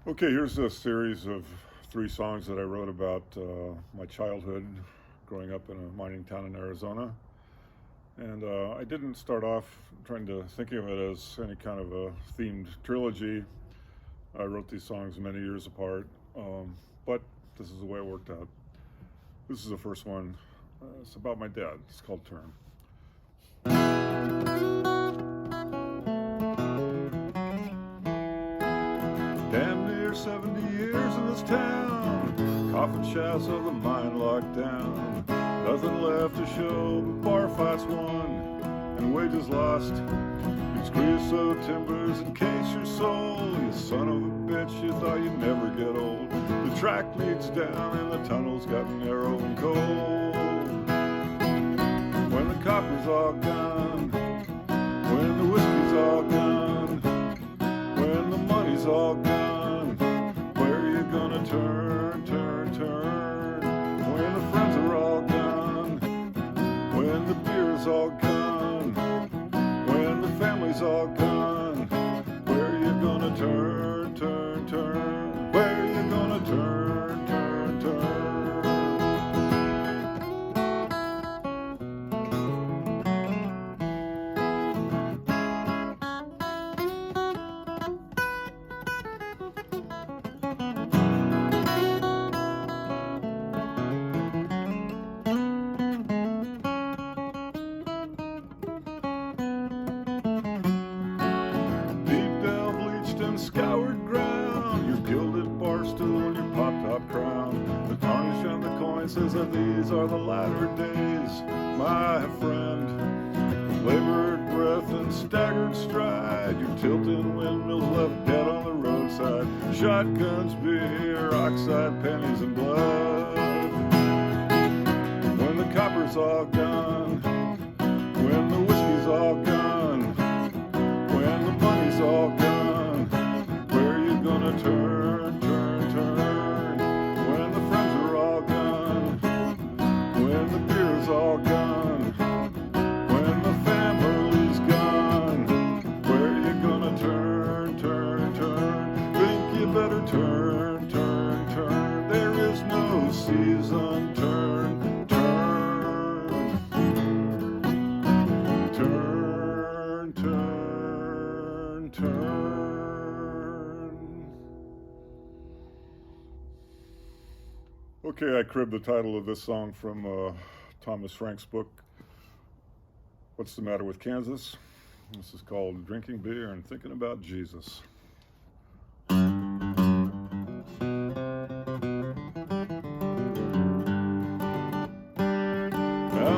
Okay, here's a series of 3 songs that I wrote about my childhood growing up in a mining town in Arizona. And I didn't start off trying to think of it as any kind of a themed trilogy. I wrote these songs many years apart, but this is the way it worked out. This is the first one. It's about my dad. It's called Turn. Damn near 70 years in this town, coffin shafts of the mine locked down. Nothing left to show but bar fights won and wages lost. These creosote timbers encase your soul. You son of a bitch, you thought you'd never get old. The track leads down and the tunnel's got narrow and cold. When the copper's all gone, when the whiskey's all gone, when the money's all gone, where are you gonna turn, turn, turn? When the friends are all gone, when the beer's all gone, when the family's all gone, where are you gonna turn, turn, turn? Where are you gonna turn, turn, turn? Scoured ground, your gilded bar stool, your pop-top crown. The tarnish on the coin says that these are the latter days, my friend. Labored breath and staggered stride, your tilting windmills left dead on the roadside. Shotguns, beer, oxide, pennies, and blood. When the copper's all gone, when the whiskey's all gone, when the money's all gone, gonna turn, turn, turn? When the friends are all gone, when the beer's all gone, when the family's gone, where are you gonna turn, turn, turn? Think you better turn, turn, turn. There is no season. Turn, turn, turn, turn, turn. Okay, I cribbed the title of this song from Thomas Frank's book, What's the Matter with Kansas? This is called Drinking Beer and Thinking About Jesus. Now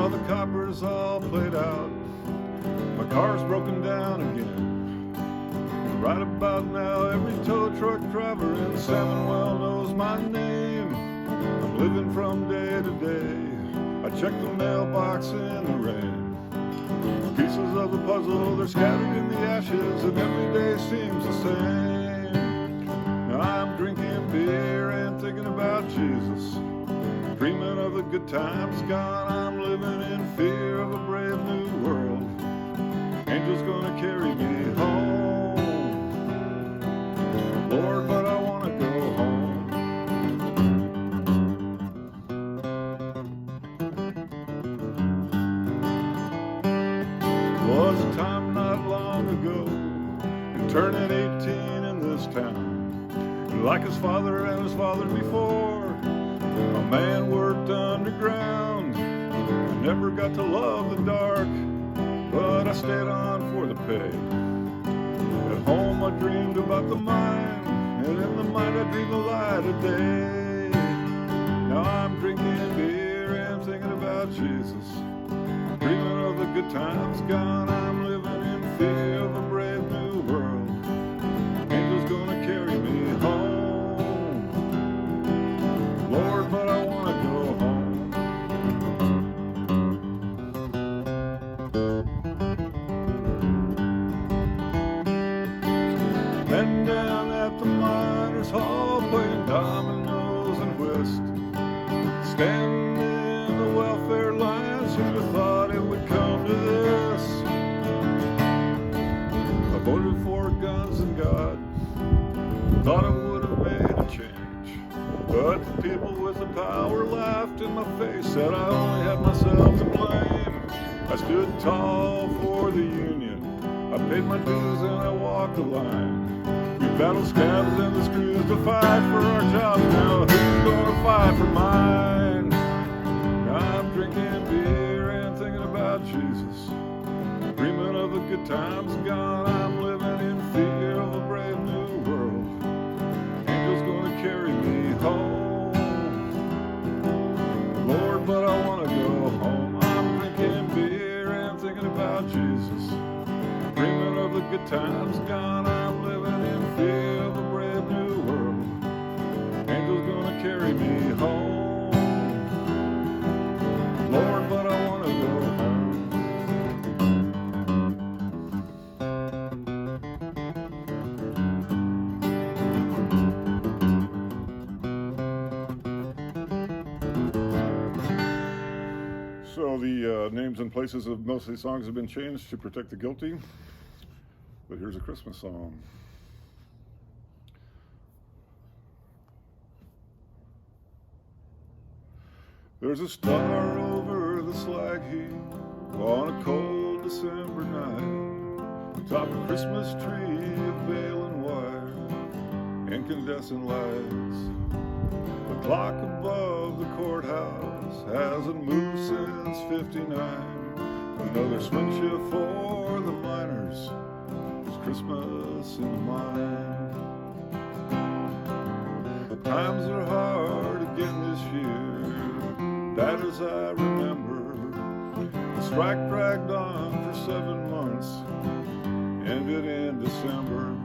the copper's all played out, my car's broken down again. And right about now, every tow truck driver in Salmonwell knows my name. I'm living from day to day. I check the mailbox in the rain. Pieces of the puzzle, they're scattered in the ashes, and every day seems the same. Now I'm drinking beer and thinking about Jesus, dreaming of the good times gone. I'm living in fear of a brave new world. Angel's gonna carry me home, Lord, but I wanna go home. Was a time not long ago, and turning 18 in this town. And like his father and his father before, a man worked underground. I never got to love the dark, but I stayed on for the pay. At home I dreamed about the mine, and in the mine I dreamed the light of day. Now I'm drinking beer and thinking about Jesus, dreaming of the good times gone. I'm living in fear of a brave new world. Angel's gonna carry me home, Lord, but I wanna go home. Men down at the miners' hall playing dominoes and whist, standing in the welfare lines. Who'd have thought it would come to this? I voted for guns and God, thought it would have made a change. But the people with the power laughed in my face, said I only had myself to blame. I stood tall for the union, I paid my dues and I walked the line. We battled scabs and the screws to fight for our jobs. Now who's gonna fight for mine? I'm drinking beer and thinking about Jesus, dreaming of the good times gone. I'm living in fear of a brave new world. Angel's gonna carry me home, Lord, but I wanna go home. I'm drinking beer and thinking about Jesus, dreaming of the good times gone. I'm living in fear of a brave new world. Angel's gonna carry me home, Lord, but I wanna go home. So the names and places of most of these songs have been changed to protect the guilty. But here's a Christmas song. There's a star over the slag heap on a cold December night, atop a Christmas tree of bale and wire, incandescent lights. The clock above the courthouse hasn't moved since '59. Another swing shift for the miners. It's Christmas in the mine. The times are hard again this year, that as I remember. The strike dragged on for 7 months, ended in December.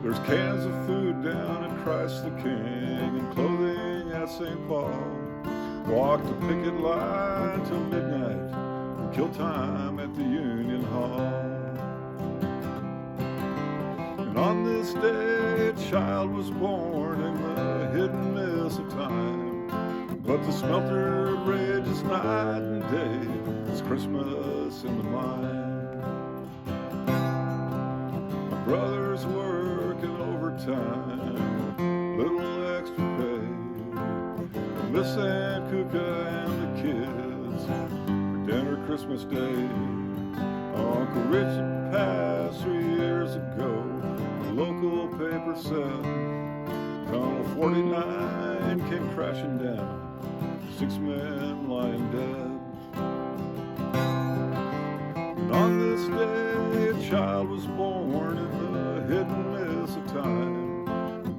There's cans of food down at Christ the King and clothing at St. Paul. Walk the picket line till midnight and kill time at the Union Hall. And on this day a child was born in the hidden miss of time. But the smelter rages night and day. It's Christmas in the mine. My brother's working overtime, little extra pay. Miss Aunt Kuka and the kids for dinner Christmas Day. Uncle Richard passed 3 years ago. The local paper said Tunnel 49 came crashing down, 6 men lying dead. And on this day a child was born in the hidden miss of time.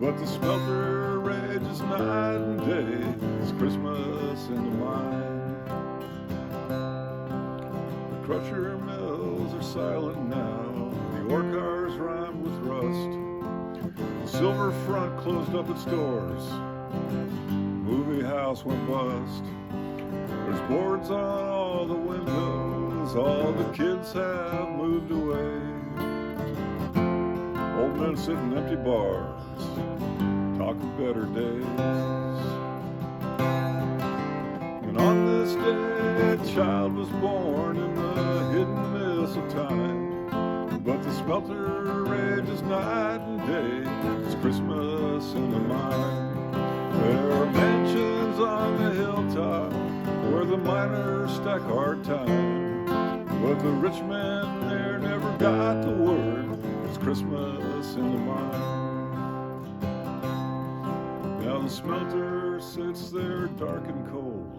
But the smelter rages night and day. It's Christmas in the mine. The crusher mills are silent now. The ore cars rhyme with rust. The silver front closed up its doors. Movie house went bust. There's boards on all the windows. All the kids have moved away. Old men sit in empty bars, talk of better days. And on this day a child was born in the hidden miss of time. But the smelter rages night and day. It's Christmas in the mine. There are mansions on the hilltop where the miners stack hard time. But the rich men there never got the word. It's Christmas in the mine. Now the smelter sits there dark and cold.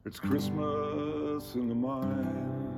It's Christmas in the mine.